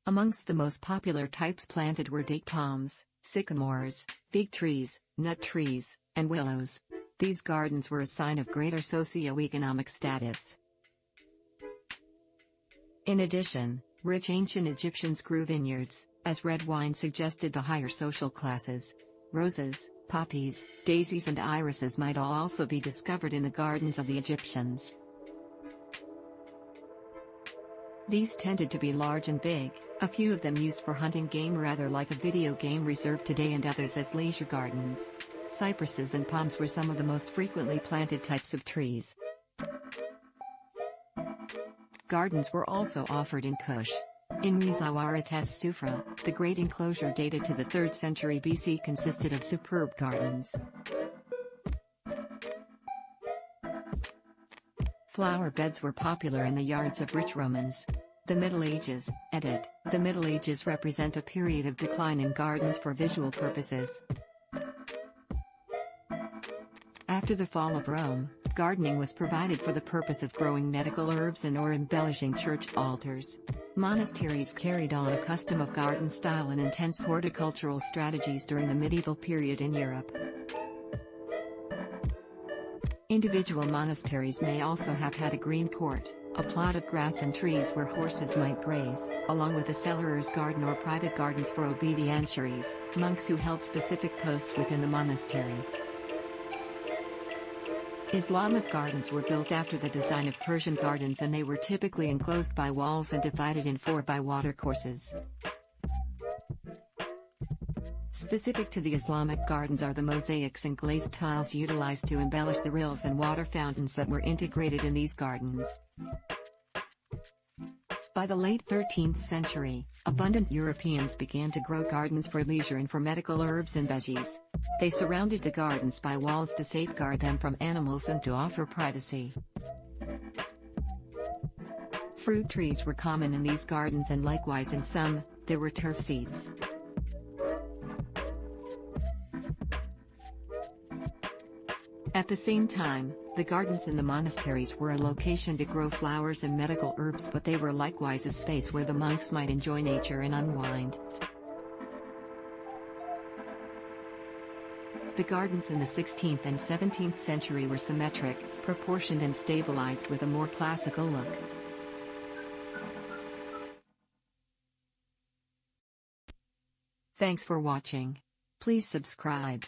Amongst the most popular types planted were date palms, sycamores, fig trees, nut trees, and willows. These gardens were a sign of greater socio-economic status. In addition, rich ancient Egyptians grew vineyards, as red wine suggested the higher social classes. Roses, poppies, daisies and irises might also be discovered in the gardens of the Egyptians. These tended to be large and big, a few of them used for hunting game rather like a video game reserve today and others as leisure gardens. Cypresses and palms were some of the most frequently planted types of trees. Gardens were also offered in Kush. In Muzawarat as-Sufra, the great enclosure dated to the 3rd century BC consisted of superb gardens. Flower beds were popular in the yards of rich Romans. The Middle Ages, edit. The Middle Ages represent a period of decline in gardens for visual purposes. After the fall of Rome, gardening was provided for the purpose of growing medical herbs and/or embellishing church altars. Monasteries carried on a custom of garden style and intense horticultural strategies during the medieval period in Europe. Individual monasteries may also have had a green court, a plot of grass and trees where horses might graze, along with a cellarer's garden or private gardens for obedientiaries, monks who held specific posts within the monastery. Islamic gardens were built after the design of Persian gardens, and they were typically enclosed by walls and divided in 4 by watercourses. Specific to the Islamic gardens are the mosaics and glazed tiles utilized to embellish the rills and water fountains that were integrated in these gardens. By the late 13th century, abundant Europeans began to grow gardens for leisure and for medical herbs and veggies. They surrounded the gardens by walls to safeguard them from animals and to offer privacy. Fruit trees were common in these gardens, and likewise in some, there were turf seats. At the same time, the gardens in the monasteries were a location to grow flowers and medical herbs, but they were likewise a space where the monks might enjoy nature and unwind. The gardens in the 16th and 17th century were symmetric, proportioned and stabilized with a more classical look. Thanks for watching. Please subscribe.